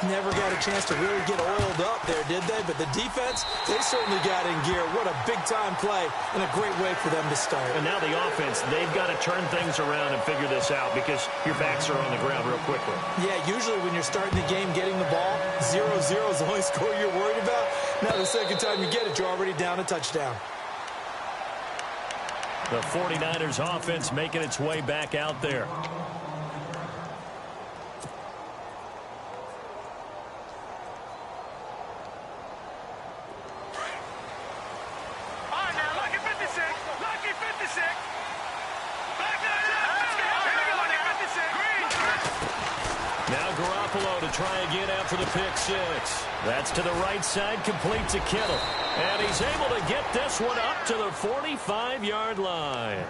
never got a chance to really get oiled up there, did they? But the defense, they certainly got in gear. What a big-time play and a great way for them to start. And now the offense, they've got to turn things around and figure this out because your backs are on the ground real quickly. Yeah, usually when you're starting the game getting the ball, 0-0 is the only score you're worried about. Now the second time you get it, you're already down a touchdown. The 49ers offense making its way back out there. To try again after the pick six. That's to the right side, complete to Kittle. And he's able to get this one up to the 45-yard line.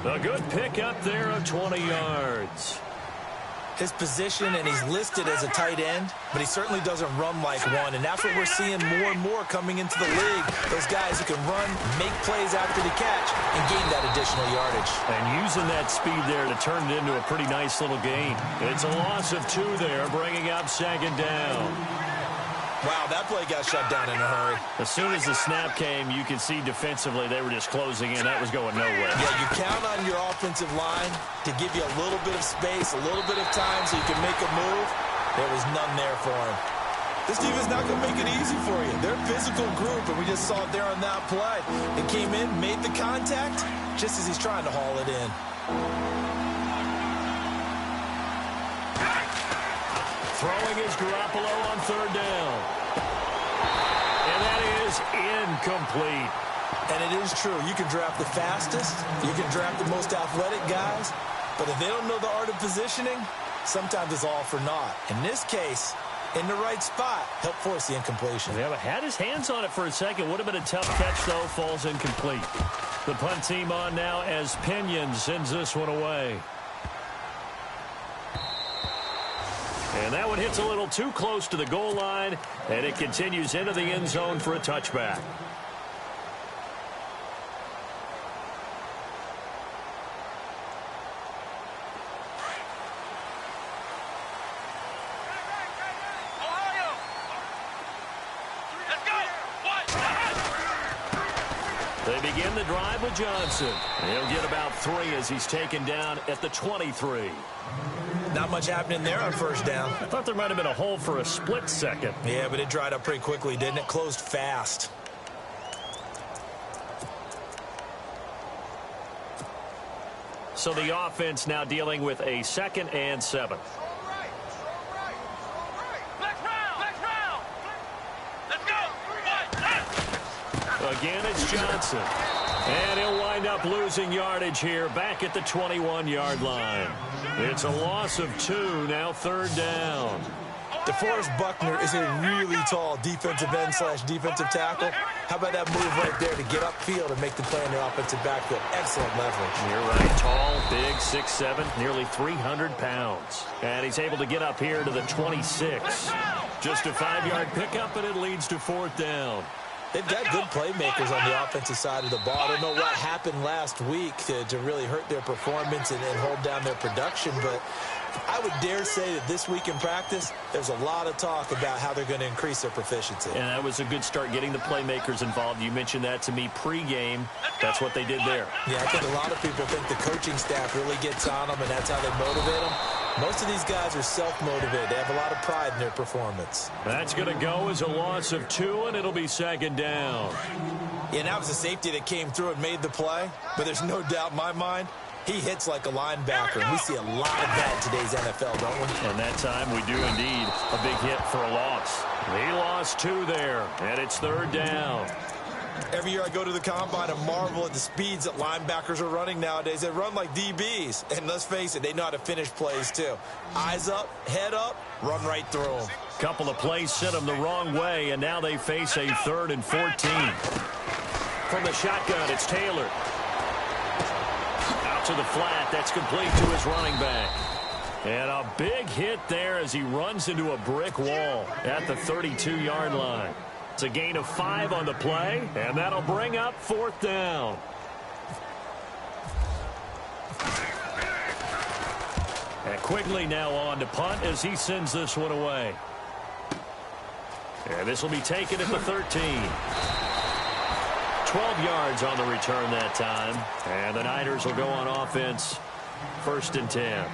A good pick up there of 20 yards. His position, and he's listed as a tight end, but he certainly doesn't run like one, and that's what we're seeing more and more coming into the league. Those guys who can run, make plays after the catch, and gain that additional yardage. And using that speed there to turn it into a pretty nice little gain. It's a loss of 2 there, bringing up second down. Wow, that play got shut down in a hurry. As soon as the snap came, you could see defensively they were just closing in. That was going nowhere. Yeah, you count on your offensive line to give you a little bit of space, a little bit of time so you can make a move. There was none there for him. This defense not going to make it easy for you. They're a physical group, and we just saw it there on that play. It came in, made the contact, just as he's trying to haul it in. Throwing is Garoppolo on third down. And that is incomplete. And it is true. You can draft the fastest. You can draft the most athletic guys. But if they don't know the art of positioning, sometimes it's all for naught. In this case, in the right spot, help force the incompletion. Yeah, but had his hands on it for a second. Would have been a tough catch, though. Falls incomplete. The punt team on now as Pinion sends this one away. And that one hits a little too close to the goal line, and it continues into the end zone for a touchback. They begin the drive with Johnson. He'll get about 3 as he's taken down at the 23. Not much happening there on first down. I thought there might have been a hole for a split second. Yeah, but it dried up pretty quickly, didn't it? Closed fast. So the offense now dealing with a 2nd and 7. Again, it's Johnson. And he'll wind up losing yardage here back at the 21-yard line. It's a loss of 2, now third down. DeForest Buckner is a really tall defensive end / defensive tackle. How about that move right there to get upfield and make the play in the offensive backfield? Excellent leverage. You're right. Tall, big, 6'7", nearly 300 pounds. And he's able to get up here to the 26. Just a 5-yard pickup, and it leads to 4th down. They've got good playmakers on the offensive side of the ball. I don't know what happened last week to really hurt their performance and hold down their production, but I would dare say that this week in practice, there's a lot of talk about how they're going to increase their proficiency. And that was a good start, getting the playmakers involved. You mentioned that to me pregame. That's what they did there. Yeah, I think a lot of people think the coaching staff really gets on them, and that's how they motivate them. Most of these guys are self-motivated. They have a lot of pride in their performance. That's going to go as a loss of 2, and it'll be 2nd down. Yeah, that was a safety that came through and made the play, but there's no doubt in my mind he hits like a linebacker. We see a lot of that in today's NFL, don't we? And that time we do indeed. A big hit for a loss. He lost 2 there, and it's 3rd down. Every year I go to the combine and marvel at the speeds that linebackers are running nowadays. They run like DBs. And let's face it, they know how to finish plays too. Eyes up, head up, run right through them. Couple of plays sent them the wrong way, and now they face a 3rd and 14. From the shotgun, it's Taylor. Out to the flat. That's complete to his running back. And a big hit there as he runs into a brick wall at the 32-yard line. It's a gain of 5 on the play, and that'll bring up 4th down. And Quigley now on to punt as he sends this one away. And this will be taken at the 13. 12 yards on the return that time. And the Niners will go on offense. 1st and 10.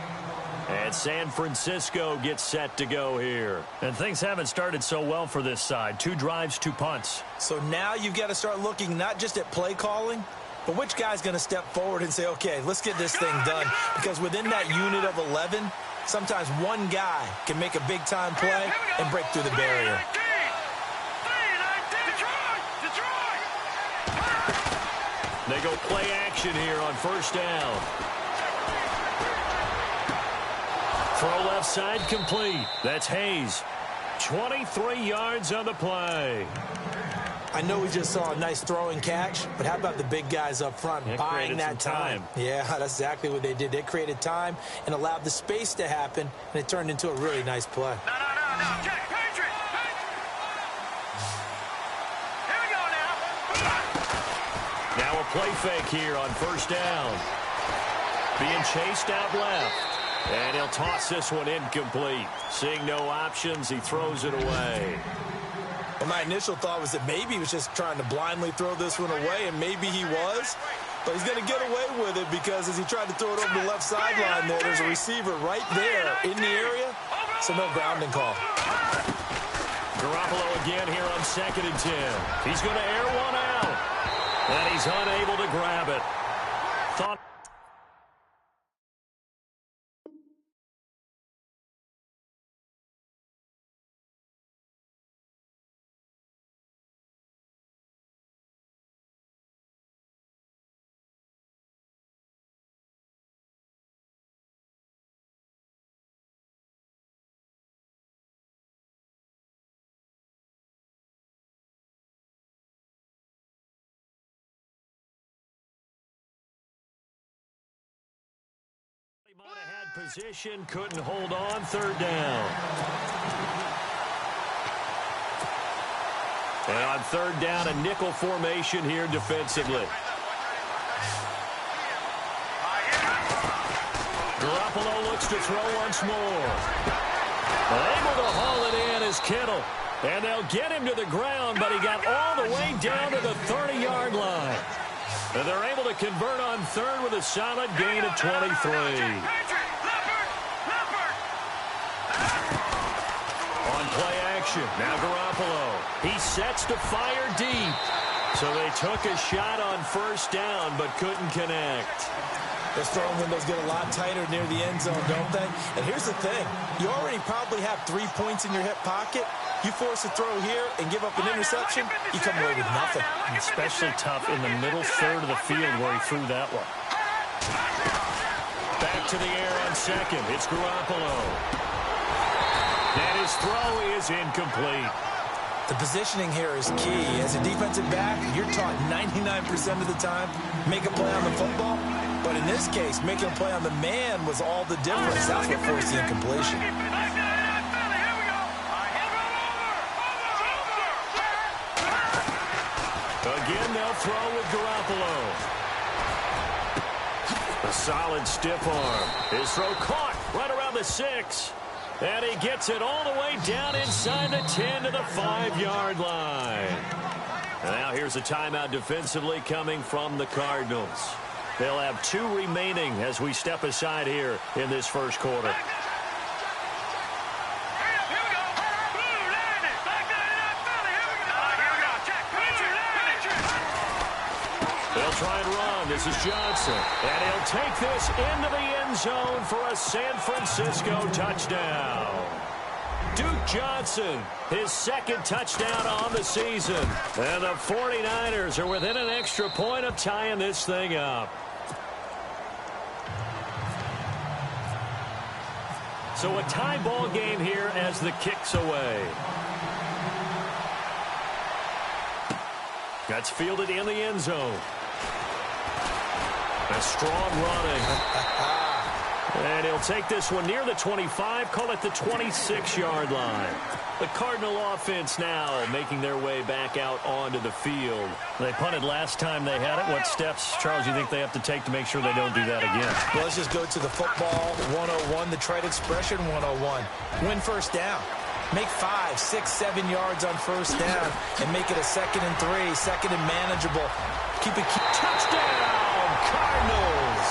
And San Francisco gets set to go here. And things haven't started so well for this side. 2 drives, 2 punts. So now you've got to start looking not just at play calling, but which guy's going to step forward and say, okay, let's get this thing done. Because within that unit of 11, sometimes one guy can make a big-time play and break through the barrier. They go play action here on 1st down. Throw left side complete. That's Hayes. 23 yards on the play. I know we just saw a nice throw and catch, but how about the big guys up front buying that time? Yeah, that's exactly what they did. They created time and allowed the space to happen, and it turned into a really nice play. No. Jack, Patrick. Here we go now. Now a play fake here on 1st down. Being chased out left. And he'll toss this one incomplete. Seeing no options, he throws it away. Well, my initial thought was that maybe he was just trying to blindly throw this one away, and maybe he was. But he's going to get away with it because as he tried to throw it over the left sideline there's a receiver right there in the area, so no grounding call. Garoppolo again here on 2nd and 10. He's going to air one out, and he's unable to grab it. Thought. He might have had position, couldn't hold on. 3rd down. And on 3rd down, a nickel formation here defensively. Garoppolo looks to throw once more. Able to haul it in is Kittle. And they'll get him to the ground, but he got all the way down to the 30-yard line. And they're able to convert on 3rd with a solid gain of 23. On play action, now Garoppolo. He sets to fire deep. So they took a shot on 1st down, but couldn't connect. Those throwing windows get a lot tighter near the end zone, don't they? And here's the thing. You already probably have 3 points in your hip pocket. You force a throw here and give up an interception, you come away with nothing. Especially tough in the middle 3rd of the field where he threw that one. Back to the air on 2nd. It's Garoppolo. And his throw is incomplete. The positioning here is key. As a defensive back, you're taught 99% of the time, make a play on the football. But in this case, making a play on the man was all the difference. That's what forced the incompletion. Again, they'll throw with Garoppolo. A solid stiff arm. His throw caught right around the 6. And he gets it all the way down inside the 10 to the 5-yard line. And now here's a timeout defensively coming from the Cardinals. They'll have 2 remaining as we step aside here in this 1st quarter. They'll try and run. This is Johnson. And he'll take this into the end zone for a San Francisco touchdown. Duke Johnson, his 2nd touchdown on the season. And the 49ers are within an extra point of tying this thing up. So a tie ball game here as the kick's away. That's fielded in the end zone. A strong running. And he'll take this one near the 25, call it the 26-yard line. The Cardinal offense now making their way back out onto the field. They punted last time they had it. What steps, Charles, you think they have to take to make sure they don't do that again? Well, let's just go to the football 101, the trite expression 101. Win 1st down. Make 5, 6, 7 yards on first down and make it a 2nd and 3, second and manageable. Keep it. Touchdown, Cardinals.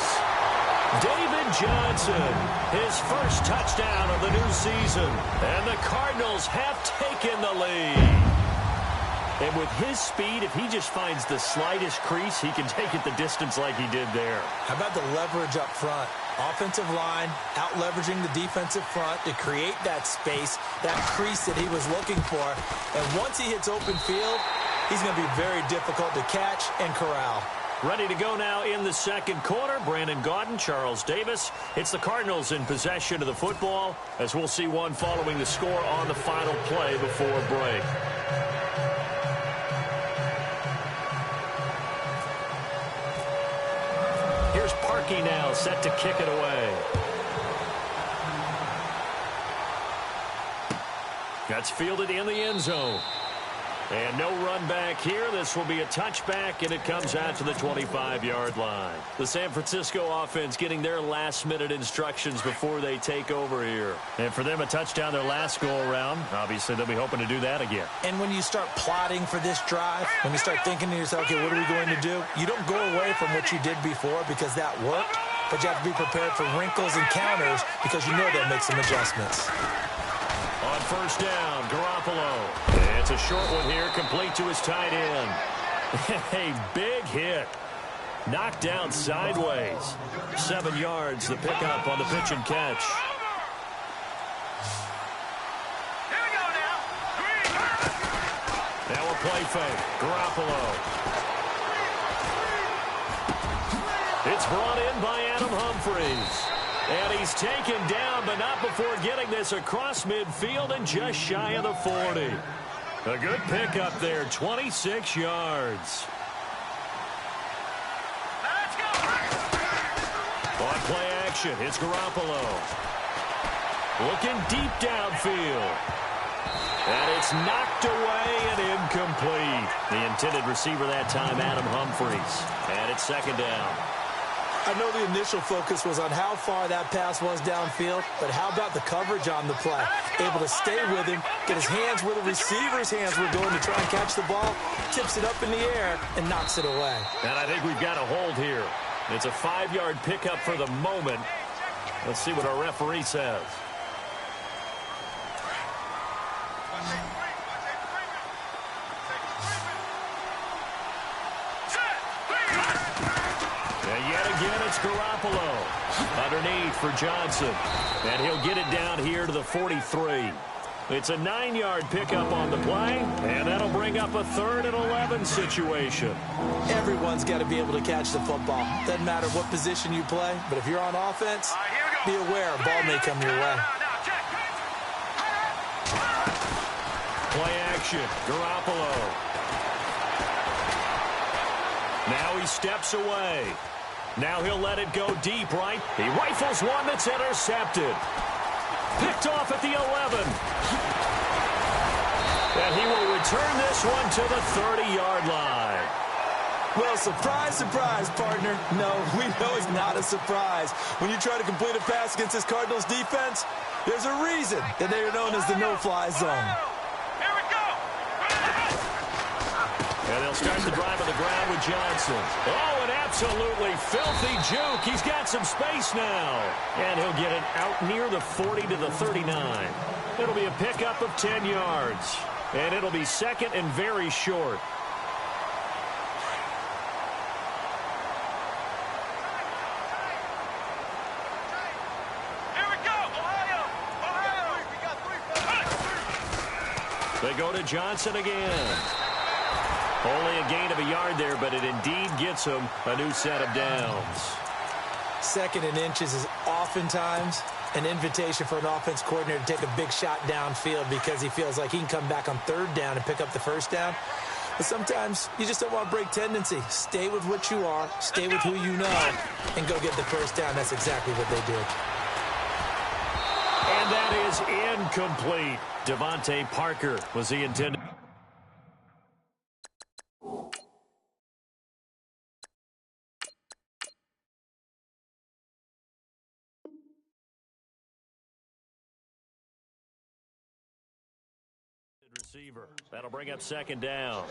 David Johnson, his first touchdown of the new season. And the Cardinals have taken the lead. And with his speed, if he just finds the slightest crease, he can take it the distance like he did there. How about the leverage up front? Offensive line out-leveraging the defensive front to create that space, that crease that he was looking for. And once he hits open field, he's going to be very difficult to catch and corral. Ready to go now in the second quarter. Brandon Gaudin, Charles Davis. It's the Cardinals in possession of the football, as we'll see one following the score on the final play before break. Here's Parkey now, set to kick it away. That's fielded in the end zone. And no run back here. This will be a touchback, and it comes out to the 25-yard line. The San Francisco offense getting their last-minute instructions before they take over here. And for them, a touchdown their last go-around. Obviously, they'll be hoping to do that again. And when you start plotting for this drive, when you start thinking to yourself, okay, what are we going to do? You don't go away from what you did before because that worked, but you have to be prepared for wrinkles and counters because you know they'll make some adjustments. On first down, Garoppolo. It's a short one here, complete to his tight end. A big hit. Knocked down sideways. 7 yards, the pickup on the pitch and catch. Here we go now. Now a play fake. Garoppolo. It's brought in by Adam Humphries. And he's taken down, but not before getting this across midfield and just shy of the 40. A good pickup there, 26 yards. Let's go. On play action, it's Garoppolo. Looking deep downfield. And it's knocked away and incomplete. The intended receiver that time, Adam Humphries. And it's second down. I know the initial focus was on how far that pass was downfield, but how about the coverage on the play? Able to stay with him, get his hands where the receiver's hands were going to try and catch the ball, tips it up in the air, and knocks it away. And I think we've got a hold here. It's a 5-yard pickup for the moment. Let's see what our referee says. It's Garoppolo underneath for Johnson. And he'll get it down here to the 43. It's a 9-yard pickup on the play, and that'll bring up a 3rd and 11 situation. Everyone's got to be able to catch the football. Doesn't matter what position you play, but if you're on offense, be aware a ball may come your way. Play action, Garoppolo. Now he steps away. Now he'll let it go deep, right? He rifles one that's intercepted. Picked off at the 11. And he will return this one to the 30-yard line. Well, surprise, surprise, partner. No, we know it's not a surprise. When you try to complete a pass against this Cardinals defense, there's a reason that they are known as the no-fly zone. Here we go. And they'll start the drive on the ground with Johnson. Oh, an absolutely filthy juke. He's got some space now. And he'll get it out near the 40 to the 39. It'll be a pickup of 10 yards. And it'll be second and very short. Here we go. Ohio. They go to Johnson again. Only a gain of a yard there, but it indeed gets him a new set of downs. 2nd and inches is oftentimes an invitation for an offense coordinator to take a big shot downfield because he feels like he can come back on 3rd down and pick up the 1st down. But sometimes you just don't want to break tendency. Stay with what you are, stay with who you know, and go get the 1st down. That's exactly what they did. And that is incomplete. Devontae Parker was the intended. receiver. That'll bring up second down.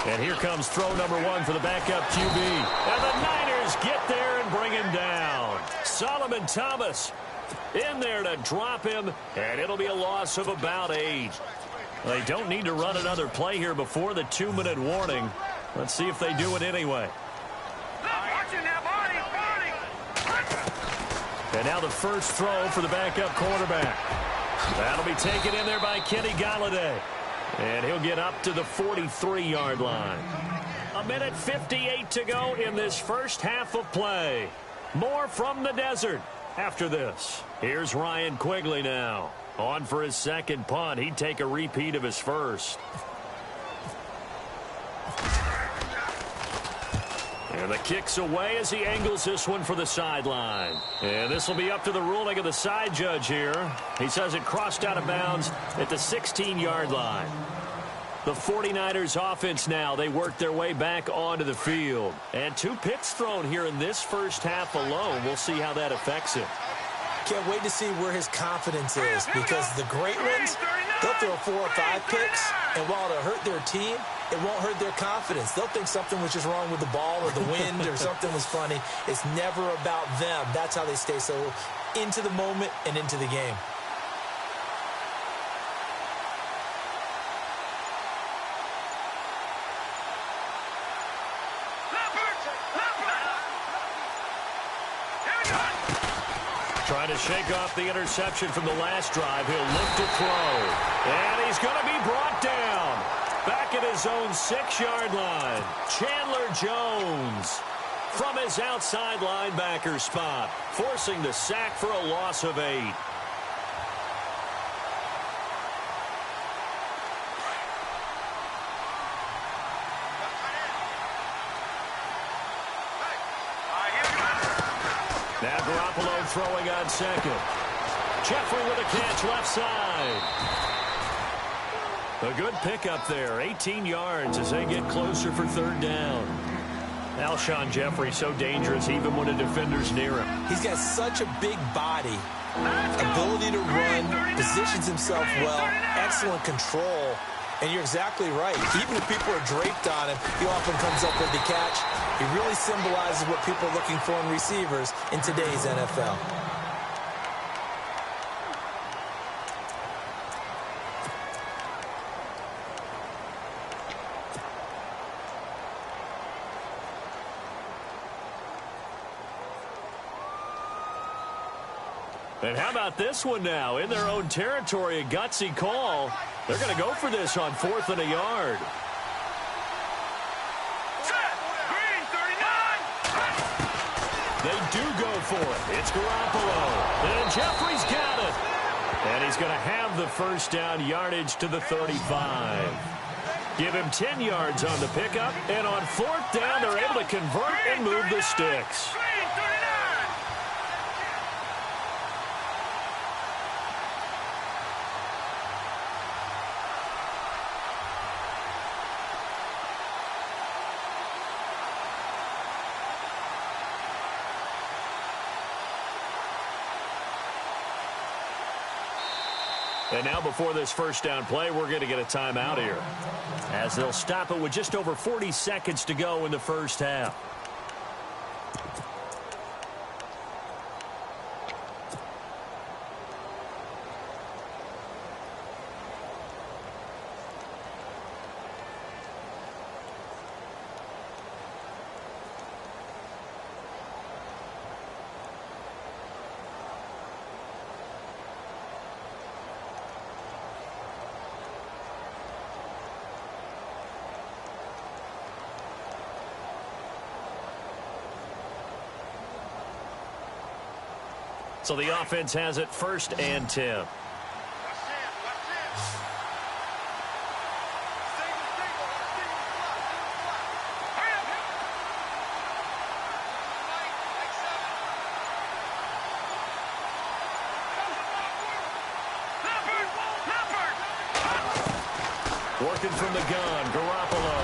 And here comes throw number one for the backup QB. And the Niners get there and bring him down. Solomon Thomas in there to drop him, and it'll be a loss of about 8. They don't need to run another play here before the 2-minute warning. Let's see if they do it anyway. And now the first throw for the backup quarterback. That'll be taken in there by Kenny Golladay. And he'll get up to the 43-yard line. 1:58 to go in this first half of play. More from the desert after this. Here's Ryan Quigley now. On for his second punt. He'd take a repeat of his first. And the kick's away as he angles this one for the sideline. And this will be up to the ruling of the side judge here. He says it crossed out of bounds at the 16-yard line. The 49ers offense now, they work their way back onto the field. And 2 picks thrown here in this first half alone. We'll see how that affects him. Can't wait to see where his confidence is, because the great ones, they'll throw 4 or 5 picks, and while it'll hurt their team, it won't hurt their confidence. They'll think something was just wrong with the ball or the wind or something was funny. It's never about them. That's how they stay so into the moment and into the game. Trying to shake off the interception from the last drive. He'll look to throw. And he's going to be brought down. Back at his own 6-yard line. Chandler Jones from his outside linebacker spot, forcing the sack for a loss of 8. Now Garoppolo throwing on second. Jeffrey with a catch left side. A good pickup there. 18 yards as they get closer for third down. Alshon Jeffrey so dangerous even when a defender's near him. He's got such a big body, ability to run, positions himself well, excellent control. And you're exactly right. Even if people are draped on him, he often comes up with the catch. He really symbolizes what people are looking for in receivers in today's NFL. And how about this one now? In their own territory, a gutsy call. They're going to go for this on 4th and a yard. They do go for it. It's Garoppolo. And Jeffrey's got it. And he's going to have the first down yardage to the 35. Give him 10 yards on the pickup. And on 4th down, they're able to convert and move the sticks. And now before this first down play, we're going to get a timeout here, as they'll stop it with just over 40 seconds to go in the first half. So the offense has it 1st and 10. Working from the gun, Garoppolo.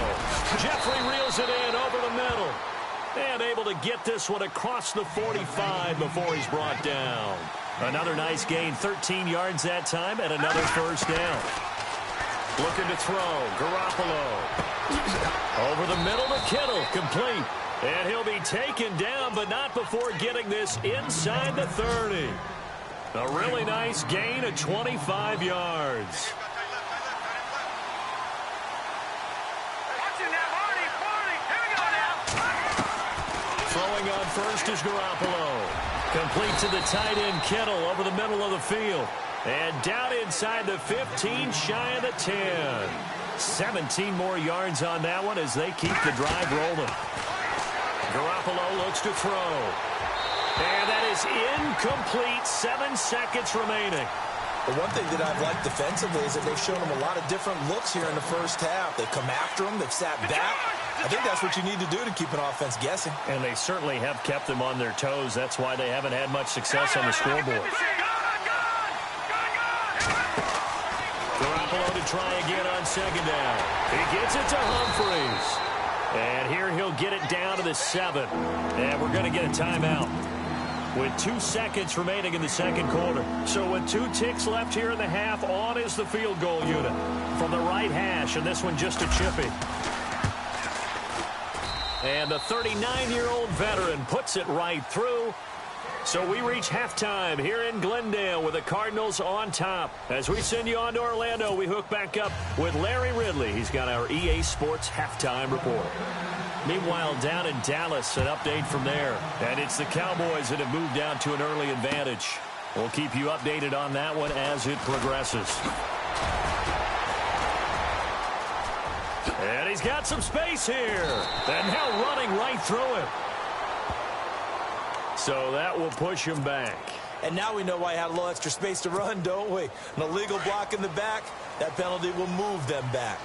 Jeffrey reels it in over the middle. And able to get this one across the 45 before he's brought down. Another nice gain, 13 yards that time, and another first down. Looking to throw, Garoppolo. Over the middle to Kittle, complete. And he'll be taken down, but not before getting this inside the 30. A really nice gain of 25 yards. Throwing on first is Garoppolo. Complete to the tight end, Kittle, over the middle of the field. And down inside the 15, shy of the 10. 17 more yards on that one as they keep the drive rolling. Garoppolo looks to throw. And that is incomplete. 7 seconds remaining. The one thing that I've liked defensively is that they've shown him a lot of different looks here in the first half. They've come after him. They've sat back. I think that's what you need to do to keep an offense guessing. And they certainly have kept them on their toes. That's why they haven't had much success on the scoreboard. Garoppolo to try again on second down. He gets it to Humphries. And here he'll get it down to the 7. And we're going to get a timeout with 2 seconds remaining in the second quarter. So with 2 ticks left here in the half, on is the field goal unit from the right hash, and this one just a chippy. And the 39-year-old veteran puts it right through. So we reach halftime here in Glendale with the Cardinals on top. As we send you on to Orlando, we hook back up with Larry Ridley. He's got our EA Sports halftime report. Meanwhile, down in Dallas, an update from there. And it's the Cowboys that have moved down to an early advantage. We'll keep you updated on that one as it progresses. And he's got some space here. And now running right through it. So that will push him back. And now we know why he had a little extra space to run, don't we? An illegal block in the back. That penalty will move them back.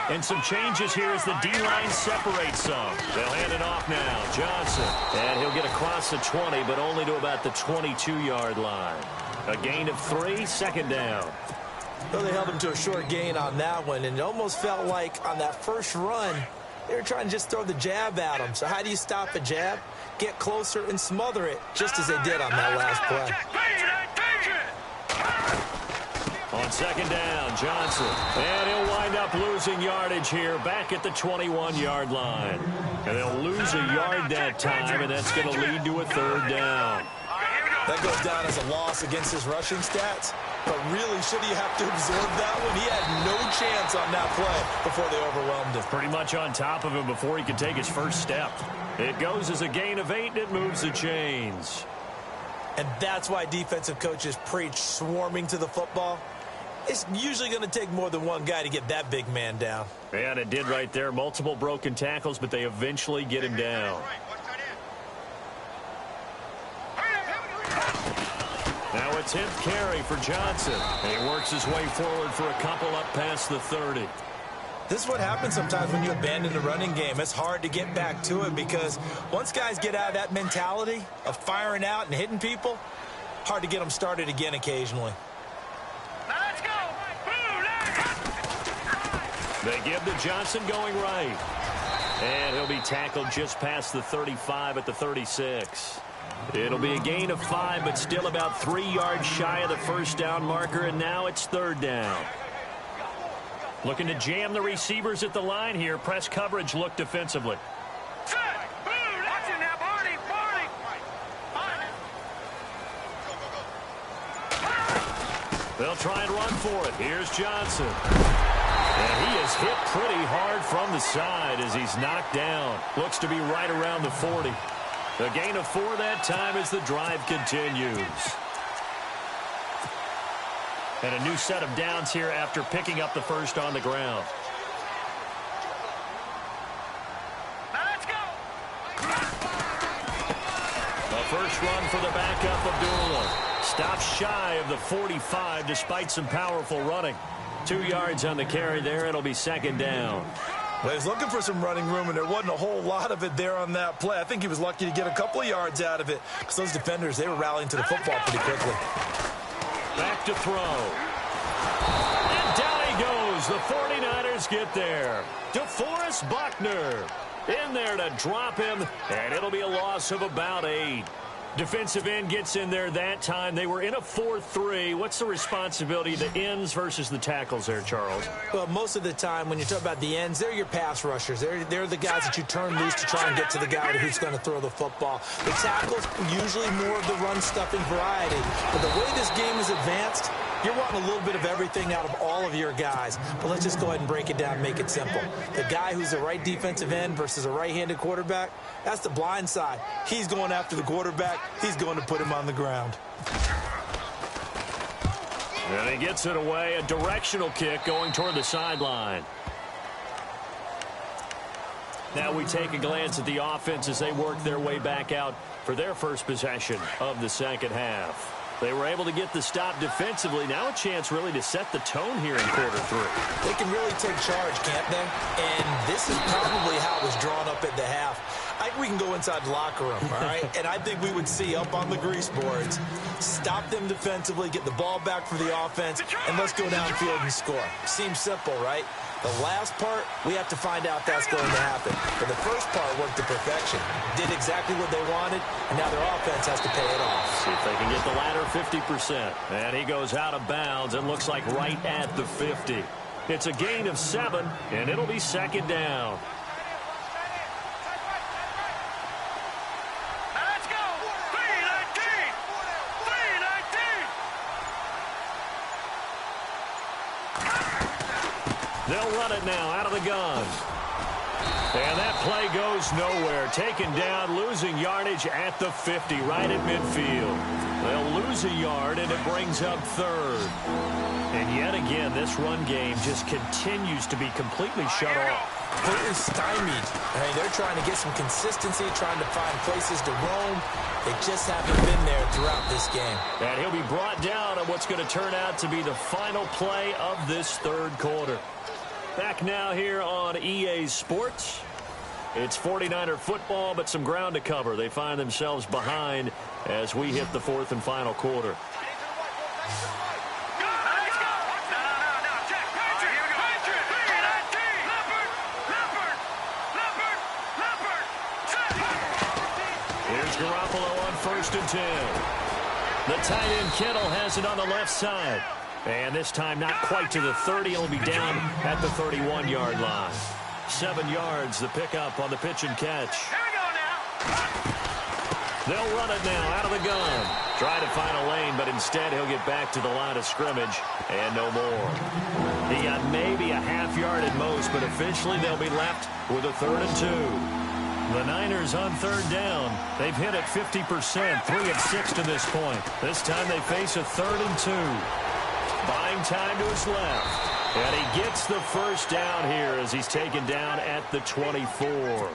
And some changes here as the D-line separates some. They'll hand it off now. Johnson. And he'll get across the 20, but only to about the 22-yard line. A gain of 3, second down. Well, they held him to a short gain on that one, and it almost felt like on that first run, they were trying to just throw the jab at him. So how do you stop a jab? Get closer and smother it, just as they did on that last play. On second down, Johnson. And he'll wind up losing yardage here back at the 21-yard line. And they'll lose a yard that time, and that's going to lead to a third down. That goes down as a loss against his rushing stats. But really, should he have to observe that one? He had no chance on that play before they overwhelmed him. Pretty much on top of him before he could take his first step. It goes as a gain of 8, and it moves the chains. And that's why defensive coaches preach swarming to the football. It's usually going to take more than one guy to get that big man down. And it did right there. Multiple broken tackles, but they eventually get him down. Now a 10th carry for Johnson. And he works his way forward for a couple up past the 30. This is what happens sometimes when you abandon the running game. It's hard to get back to it because once guys get out of that mentality of firing out and hitting people, hard to get them started again occasionally. Now let's go. They give to Johnson going right. And he'll be tackled just past the 35 at the 36. It'll be a gain of 5, but still about 3 yards shy of the first down marker, and now it's third down. Looking to jam the receivers at the line here. Press coverage look defensively. They'll try and run for it. Here's Johnson. And he is hit pretty hard from the side as he's knocked down. Looks to be right around the 40. A gain of 4 that time as the drive continues. And a new set of downs here after picking up the first on the ground. Let's go. A first run for the backup, Abdullah. Stops shy of the 45 despite some powerful running. 2 yards on the carry there. It'll be second down. Well, he's looking for some running room, and there wasn't a whole lot of it there on that play. I think he was lucky to get a couple of yards out of it because those defenders, they were rallying to the football pretty quickly. Back to throw. And down he goes. The 49ers get there. DeForest Buckner in there to drop him, and it'll be a loss of about 8. Defensive end gets in there that time. They were in a 4-3. What's the responsibility of the ends versus the tackles there, Charles? Well, most of the time when you talk about the ends, they're your pass rushers. They're the guys that you turn loose to try and get to the guy who's going to throw the football. The tackles, usually more of the run-stuffing variety. But the way this game is advanced, you're wanting a little bit of everything out of all of your guys. But let's just go ahead and break it down and make it simple. The guy who's the right defensive end versus a right-handed quarterback, that's the blind side. He's going after the quarterback. He's going to put him on the ground. And he gets it away. A directional kick going toward the sideline. Now we take a glance at the offense as they work their way back out for their first possession of the second half. They were able to get the stop defensively. Now a chance really to set the tone here in quarter 3. They can really take charge, can't they? And this is probably how it was drawn up at the half. I think we can go inside the locker room, all right? And I think we would see up on the grease boards, stop them defensively, get the ball back for the offense, and let's go downfield and score. Seems simple, right? The last part, we have to find out that's going to happen. But the first part worked to perfection. Did exactly what they wanted, and now their offense has to pay it off. See if they can get the latter 50%. And he goes out of bounds. It looks like right at the 50. It's a gain of 7, and it'll be second down. Let's go. 319. 319. They'll run it now out of the gun. And that play goes nowhere. Taken down, losing yardage at the 50, right at midfield. They'll lose a yard, and it brings up third. And yet again, this run game just continues to be completely shut off. Completely stymied. I mean, they're trying to get some consistency, trying to find places to roam. They just haven't been there throughout this game. And he'll be brought down on what's going to turn out to be the final play of this third quarter. Back now here on EA Sports. It's 49er football, but some ground to cover. They find themselves behind as we hit the fourth and final quarter. Here's Garoppolo on 1st and 10. The tight end Kittle has it on the left side. And this time not quite to the 30. He'll be down at the 31-yard line. 7 yards, the pickup on the pitch and catch. Here we go now. They'll run it now out of the gun. Try to find a lane, but instead he'll get back to the line of scrimmage and no more. He got maybe a half yard at most, but officially they'll be left with a 3rd and 2. The Niners on 3rd down. They've hit it 50%, 3 of 6 to this point. This time they face a 3rd and 2. Buying time to his left. And he gets the first down here as he's taken down at the 24.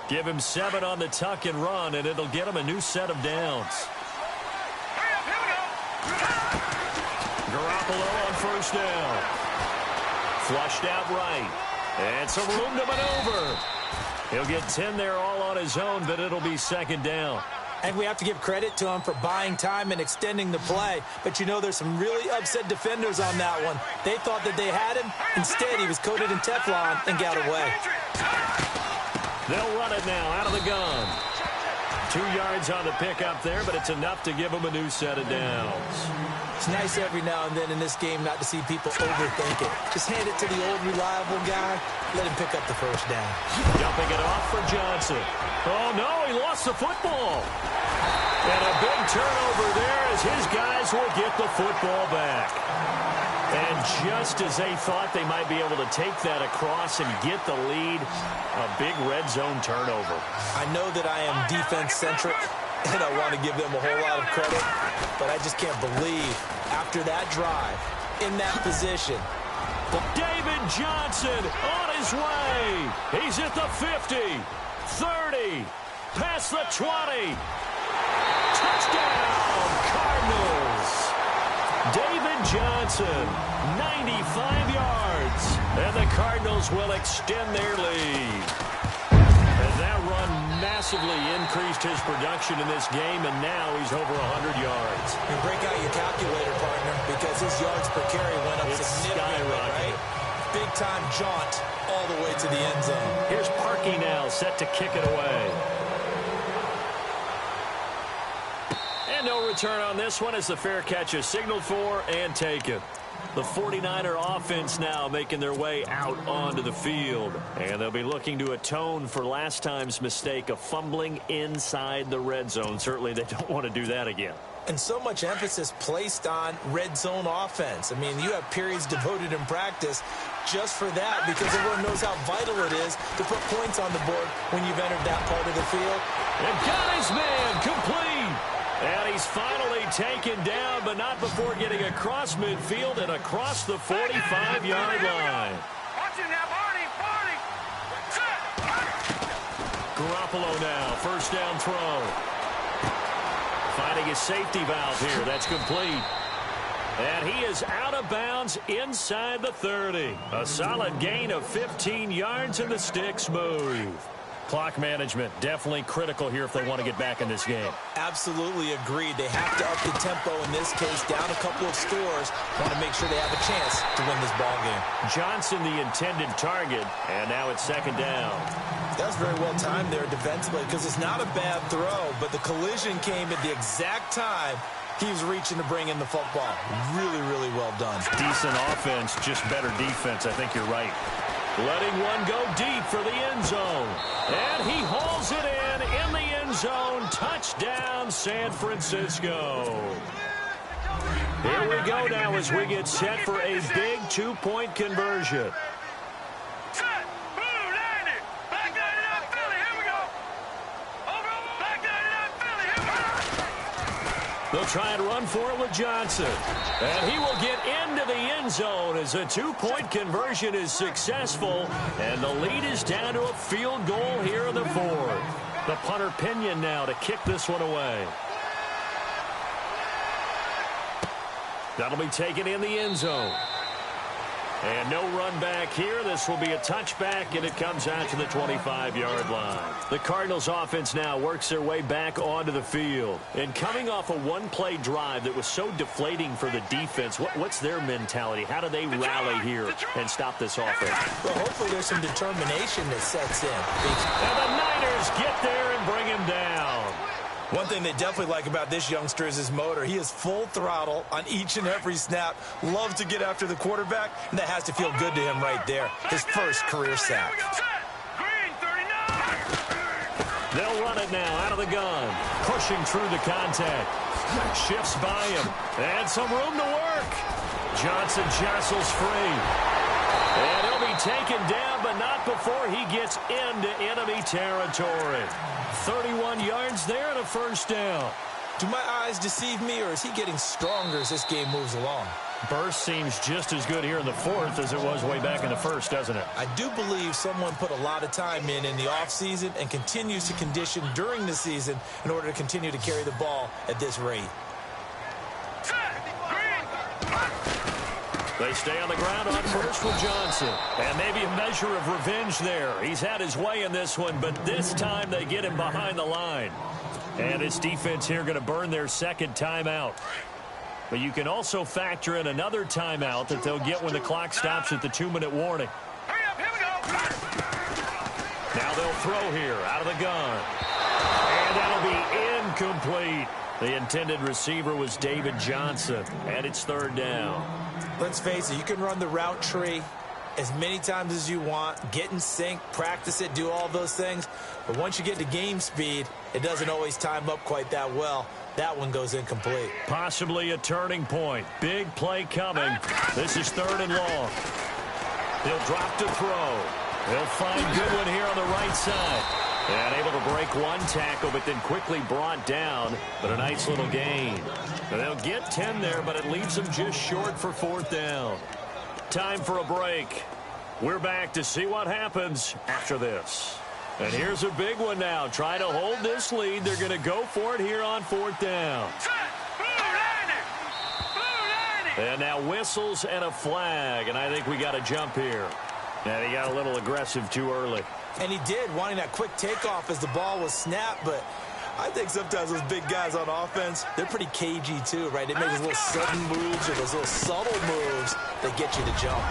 Give him 7 on the tuck and run, and it'll get him a new set of downs. Hurry up, here we go. Garoppolo on 1st down. Flushed out right. And some room to maneuver. He'll get 10 there all on his own, but it'll be 2nd down. And we have to give credit to him for buying time and extending the play. But, you know, there's some really upset defenders on that one. They thought that they had him. Instead, he was coated in Teflon and got away. They'll run it now out of the gun. 2 yards on the pickup there, but it's enough to give him a new set of downs. It's nice every now and then in this game not to see people overthink it. Just hand it to the old reliable guy. Let him pick up the first down. Dumping it off for Johnson. Oh, no, he lost the football. And a big turnover there as his guys will get the football back. And just as they thought they might be able to take that across and get the lead, a big red zone turnover. I know that I am defense-centric, and I want to give them a whole lot of credit, but I just can't believe after that drive, in that position. David Johnson on his way. He's at the 50, 30, past the 20. Touchdown, Cardinals. David Johnson, 95 yards. And the Cardinals will extend their lead. And that run massively increased his production in this game, and now he's over 100 yards. And break out your calculator, partner, because his yards per per carry went up significantly, right? Big-time jaunt all the way to the end zone. Here's Parkey now, set to kick it away. And no return on this one as the fair catch is signaled for and taken. The 49er offense now making their way out onto the field. And they'll be looking to atone for last time's mistake of fumbling inside the red zone. Certainly they don't want to do that again. And so much emphasis placed on red zone offense. I mean, you have periods devoted in practice just for that because everyone knows how vital it is to put points on the board when you've entered that part of the field. And got his man complete. And he's finally taken down, but not before getting across midfield and across the 45-yard line. Watch it now, Barney. Garoppolo now, first down throw. Finding his safety valve here. That's complete. And he is out of bounds inside the 30. A solid gain of 15 yards and the sticks move. Clock management definitely critical here if they want to get back in this game. Absolutely agreed. They have to up the tempo in this case, down a couple of scores. Want to make sure they have a chance to win this ball game. Johnson the intended target, and now it's second down. That was very well timed there defensively because it's not a bad throw, but the collision came at the exact time he was reaching to bring in the football. Really, really well done. Decent offense, just better defense. I think you're right. Letting one go deep for the end zone. And he hauls it in the end zone. Touchdown, San Francisco. Here we go now as we get set for a big two-point conversion. They'll try and run for it with Johnson. And he will get into the end zone as a two-point conversion is successful. And the lead is down to a field goal here in the fourth. The punter Pinion now to kick this one away. That'll be taken in the end zone. And no run back here. This will be a touchback, and it comes out to the 25-yard line. The Cardinals offense now works their way back onto the field. And coming off a one-play drive that was so deflating for the defense, what's their mentality? How do they rally here and stop this offense? Well, hopefully there's some determination that sets in. And the Niners get there and bring him down. One thing they definitely like about this youngster is his motor. He is full throttle on each and every snap. Loves to get after the quarterback, and that has to feel good to him right there. His first career sack. They'll run it now out of the gun. Pushing through the contact. Shifts by him. And some room to work. Johnson jostles free. And he'll be taken down, but not before he gets into enemy territory. 31 yards there and a first down. Do my eyes deceive me, or is he getting stronger as this game moves along? Burst seems just as good here in the fourth as it was way back in the first, doesn't it? I do believe someone put a lot of time in the offseason and continues to condition during the season in order to continue to carry the ball at this rate. They stay on the ground on first with Johnson. And maybe a measure of revenge there. He's had his way in this one, but this time they get him behind the line. And this defense here going to burn their second timeout. But you can also factor in another timeout that they'll get when the clock stops at the 2-minute warning. Hurry up, here we go. Now they'll throw here out of the gun. And that'll be incomplete. The intended receiver was David Johnson. And it's third down. Let's face it, you can run the route tree as many times as you want, get in sync, practice it, do all those things. But once you get to game speed, it doesn't always time up quite that well. That one goes incomplete. Possibly a turning point. Big play coming. This is third and long. He'll drop to throw. He'll find Goodwin here on the right side. And able to break one tackle, but then quickly brought down. But a nice little gain. And they'll get 10 there, but it leaves them just short for fourth down. Time for a break. We're back to see what happens after this. And here's a big one now. Try to hold this lead. They're going to go for it here on fourth down. And now whistles and a flag. And I think we got a jump here. And he got a little aggressive too early. And he did, wanting that quick takeoff as the ball was snapped, but I think sometimes those big guys on offense, they're pretty cagey too, right? They make those little sudden moves or those little subtle moves that get you to jump.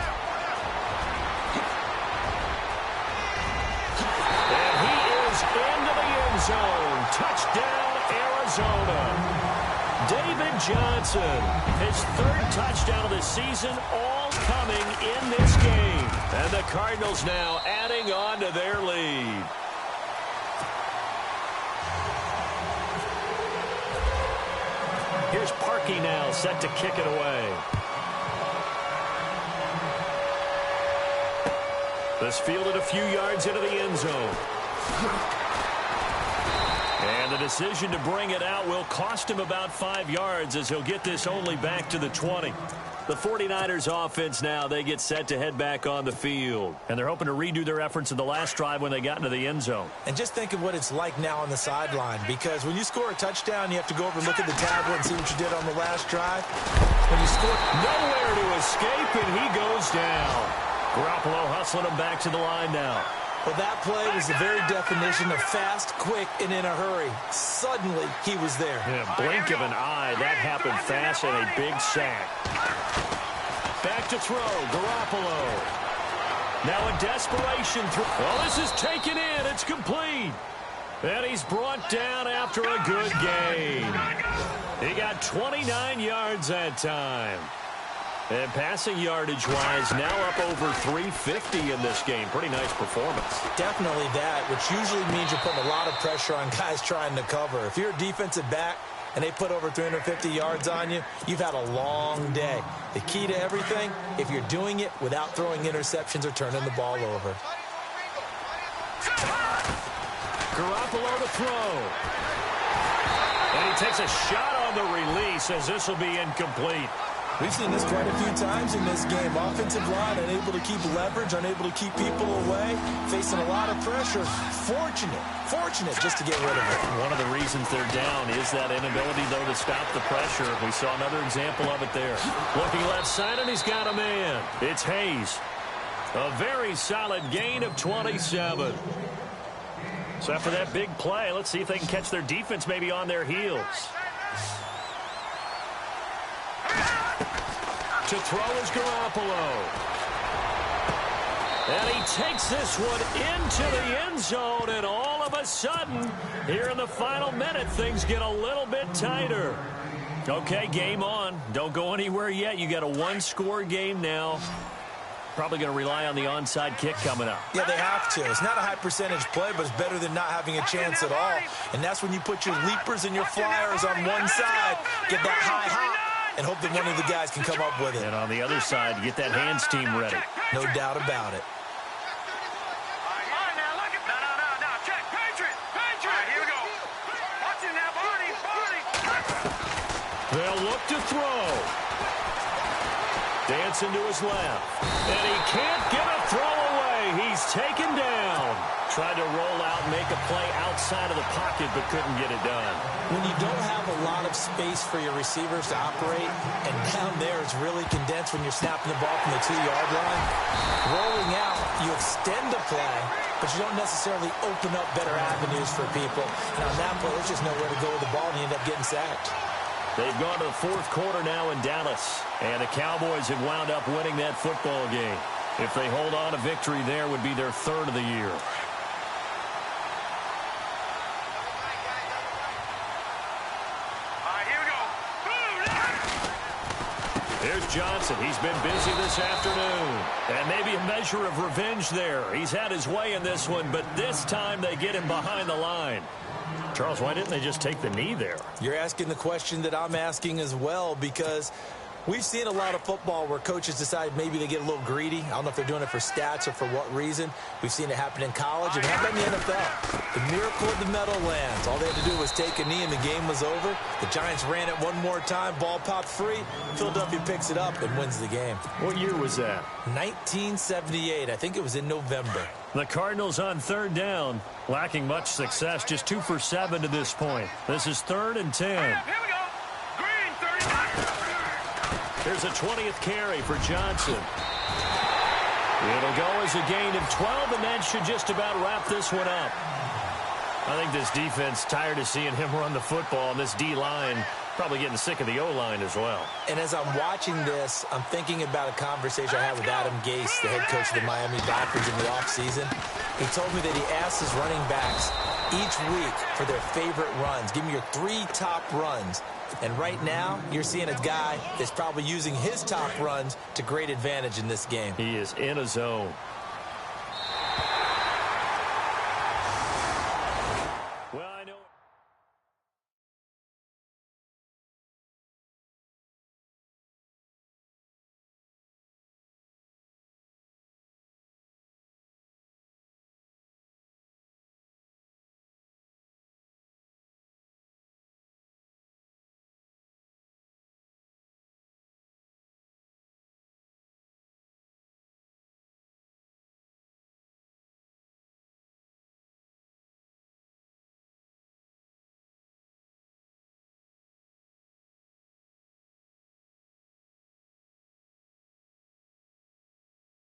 And he is into the end zone. Touchdown, Arizona. David Johnson, his third touchdown of the season, all coming in this game. And the Cardinals now adding on to their lead. Here's Parkey now, set to kick it away. This fielded a few yards into the end zone. And the decision to bring it out will cost him about 5 yards as he'll get this only back to the 20. The 49ers offense now, they get set to head back on the field. And they're hoping to redo their efforts in the last drive when they got into the end zone. And just think of what it's like now on the sideline, because when you score a touchdown, you have to go over and look at the tablet and see what you did on the last drive. When you score, nowhere to escape, and he goes down. Garoppolo hustling him back to the line now. Well, that play was the very definition of fast, quick, and in a hurry. Suddenly, he was there. Yeah, blink of an eye. That happened fast and a big sack. Back to throw, Garoppolo. Now a desperation throw. Well, this is taken in. It's complete. And he's brought down after a good gain. He got 29 yards that time. And passing yardage-wise, now up over 350 in this game. Pretty nice performance. Definitely that, which usually means you're putting a lot of pressure on guys trying to cover. If you're a defensive back and they put over 350 yards on you, you've had a long day. The key to everything, if you're doing it without throwing interceptions or turning the ball over. Garoppolo to throw. And he takes a shot on the release as this will be incomplete. We've seen this quite a few times in this game. Offensive line unable to keep leverage, unable to keep people away, facing a lot of pressure. Fortunate just to get rid of it. One of the reasons they're down is that inability, though, to stop the pressure. We saw another example of it there. Looking left side, and he's got a man. It's Hayes. A very solid gain of 27. So after that big play, let's see if they can catch their defense maybe on their heels. To throw is Garoppolo. And he takes this one into the end zone, and all of a sudden, here in the final minute, things get a little bit tighter. Okay, game on. Don't go anywhere yet. You got a one-score game now. Probably going to rely on the onside kick coming up. Yeah, they have to. It's not a high-percentage play, but it's better than not having a chance at all. And that's when you put your leapers and your flyers on one side, get that high hop, and hope that one of the guys can come up with it. And on the other side, get that hands team ready. No doubt about it. Check. Patriot. Here we go. Watch it now, Barney. They'll look to throw. Dancing to his left. And he can't get a throw away. He's taken down. Tried to roll out and make a play outside of the pocket, but couldn't get it done. When you don't have a lot of space for your receivers to operate, and down there it's really condensed when you're snapping the ball from the 2-yard line, rolling out, you extend the play, but you don't necessarily open up better avenues for people. And on that play, there's just nowhere to go with the ball, and you end up getting sacked. They've gone to the fourth quarter now in Dallas, and the Cowboys have wound up winning that football game. If they hold on to victory there, would be their third of the year. Here's Johnson. He's been busy this afternoon. And maybe a measure of revenge there. He's had his way in this one, but this time they get him behind the line. Charles, why didn't they just take the knee there? You're asking the question that I'm asking as well, because we've seen a lot of football where coaches decide maybe they get a little greedy. I don't know if they're doing it for stats or for what reason. We've seen it happen in college and happen in the NFL. The miracle of the Meadowlands. All they had to do was take a knee and the game was over. The Giants ran it one more time. Ball popped free. Philadelphia picks it up and wins the game. What year was that? 1978. I think it was in November. The Cardinals on third down, lacking much success, just 2 for 7 to this point. This is 3rd and 10. Here we go. Green, 39. Here's a 20th carry for Johnson. It'll go as a gain of 12, and that should just about wrap this one up. I think this defense tired of seeing him run the football, and this D-line probably getting sick of the O-line as well. And as I'm watching this, I'm thinking about a conversation I had with Adam Gase, the head coach of the Miami Dolphins, in the offseason. He told me that he asked his running backs each week for their favorite runs. Give me your 3 top runs. And right now, you're seeing a guy that's probably using his top runs to great advantage in this game. He is in a zone.